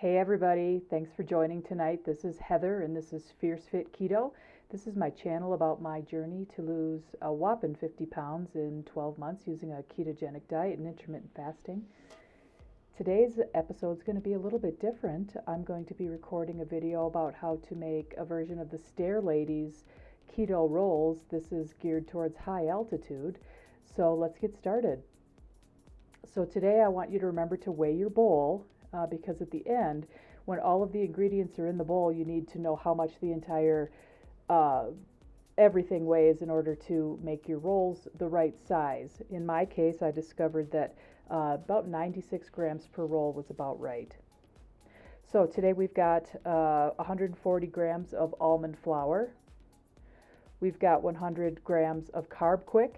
Hey everybody, thanks for joining tonight. This is Heather and this is Fierce Fit Keto. This is my channel about my journey to lose a whopping 50 pounds in 12 months using a ketogenic diet and intermittent fasting. Today's episode is going to be a little bit different. I'm going to be recording a video about how to make a version of the Stair Ladies keto rolls. This is geared towards high altitude. So let's get started. So today I want you to remember to weigh your bowl. Because at the end, when all of the ingredients are in the bowl, you need to know how much the entire everything weighs in order to make your rolls the right size. In my case, I discovered that about 96 grams per roll was about right. So today we've got 140 grams of almond flour. We've got 100 grams of Carb Quik,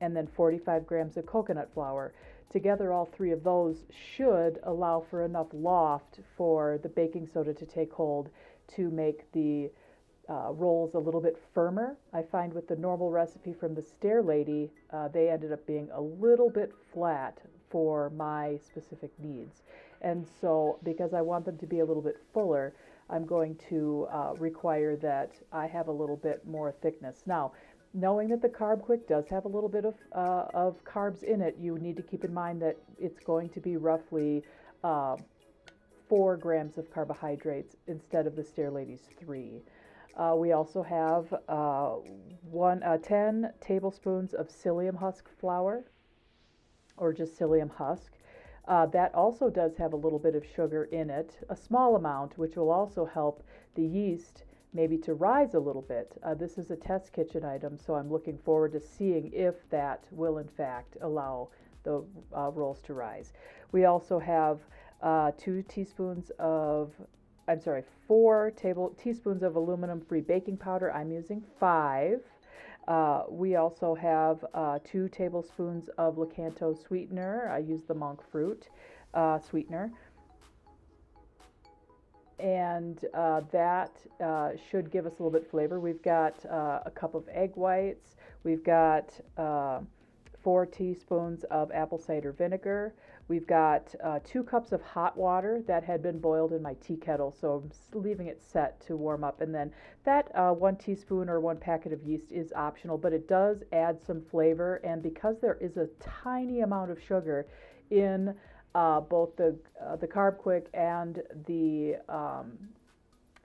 and then 45 grams of coconut flour. Together, all three of those should allow for enough loft for the baking soda to take hold to make the rolls a little bit firmer. I find with the normal recipe from the Stair Lady, they ended up being a little bit flat for my specific needs. And so, because I want them to be a little bit fuller, I'm going to require that I have a little bit more thickness. Now, knowing that the Carb Quik does have a little bit of carbs in it, you need to keep in mind that it's going to be roughly 4 grams of carbohydrates instead of the Stair Lady's 3. We also have 10 tablespoons of psyllium husk flour, or just psyllium husk. That also does have a little bit of sugar in it, a small amount, which will also help the yeast maybe to rise a little bit. This is a test kitchen item, so I'm looking forward to seeing if that will in fact allow the rolls to rise. We also have 4 teaspoons of aluminum-free baking powder. I'm using 5. We also have 2 tablespoons of Lakanto sweetener. I use the monk fruit sweetener. And that should give us a little bit of flavor. We've got a cup of egg whites. We've got 4 teaspoons of apple cider vinegar. We've got 2 cups of hot water that had been boiled in my tea kettle, so I'm leaving it set to warm up. And then that 1 teaspoon or 1 packet of yeast is optional, but it does add some flavor. And because there is a tiny amount of sugar in both the Carb Quik and the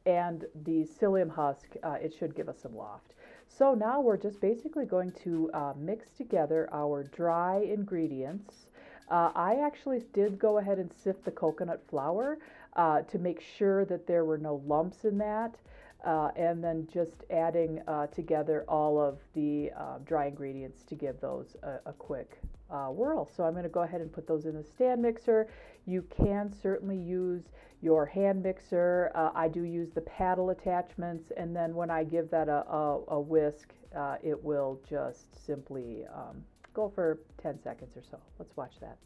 psyllium husk, it should give us some loft. So now we're just basically going to mix together our dry ingredients. I actually did go ahead and sift the coconut flour to make sure that there were no lumps in that. And then just adding together all of the dry ingredients to give those a quick whirl. So I'm going to go ahead and put those in the stand mixer. You can certainly use your hand mixer. I do use the paddle attachments, and then when I give that a whisk, it will just simply go for 10 seconds or so. Let's watch that.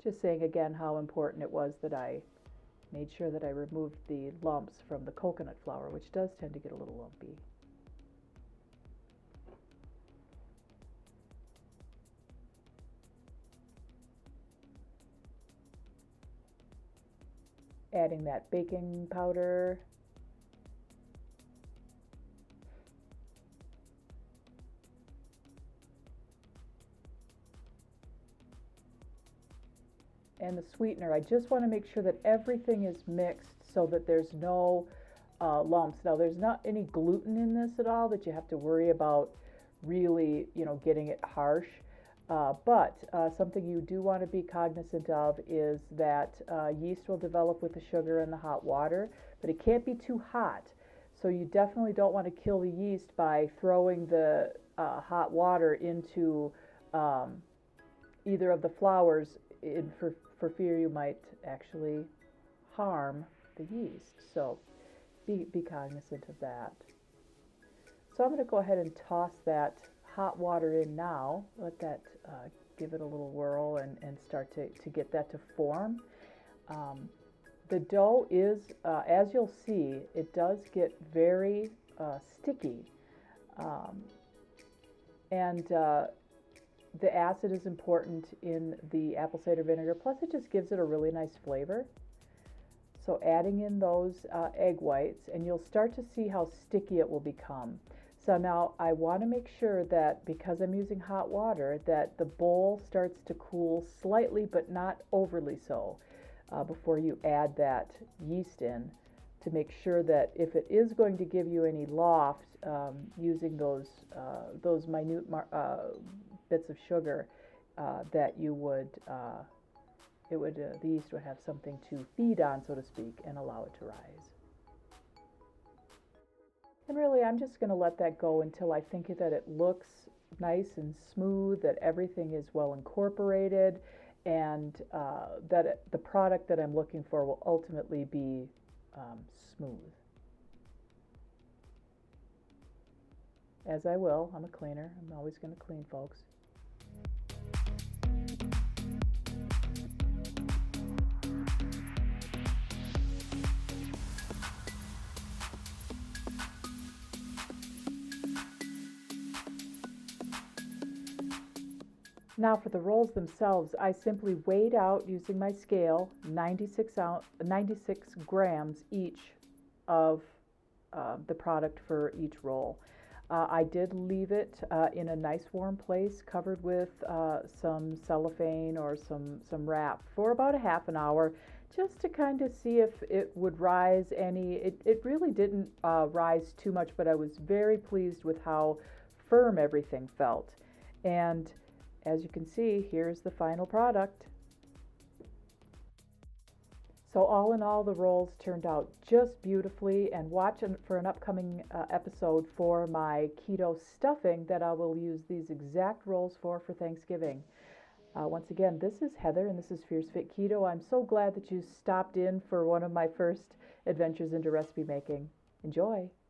Just saying again how important it was that I made sure that I removed the lumps from the coconut flour, which does tend to get a little lumpy. Adding that baking powder. And the sweetener. I just want to make sure that everything is mixed so that there's no lumps. Now, there's not any gluten in this at all that you have to worry about really, getting it harsh. But something you do want to be cognizant of is that yeast will develop with the sugar and the hot water, but it can't be too hot. So you definitely don't want to kill the yeast by throwing the hot water into either of the flours for fear you might actually harm the yeast. So be cognizant of that. So I'm going to go ahead and toss that hot water in now. Let that give it a little whirl and start to get that to form. The dough is, as you'll see, it does get very sticky. Um, and the acid is important in the apple cider vinegar, plus it just gives it a really nice flavor. So adding in those egg whites, and you'll start to see how sticky it will become. So now I want to make sure that, because I'm using hot water, that the bowl starts to cool slightly but not overly so before you add that yeast in, to make sure that if it is going to give you any loft, using those minute bits of sugar, that you would the yeast would have something to feed on, so to speak, and allow it to rise. And really, I'm just going to let that go until I think that it looks nice and smooth, that everything is well incorporated, and that the product that I'm looking for will ultimately be smooth. As I will, I'm a cleaner. I'm always going to clean, folks. Now for the rolls themselves, I simply weighed out using my scale 96 grams each of the product for each roll. I did leave it in a nice warm place, covered with some cellophane or some wrap, for about a half an hour, just to kind of see if it would rise any. It really didn't rise too much, but I was very pleased with how firm everything felt. And as you can see, here's the final product. So all in all, the rolls turned out just beautifully, and watch for an upcoming episode for my keto stuffing that I will use these exact rolls for Thanksgiving. Once again, this is Heather, and this is Fierce Fit Keto. I'm so glad that you stopped in for one of my first adventures into recipe making. Enjoy!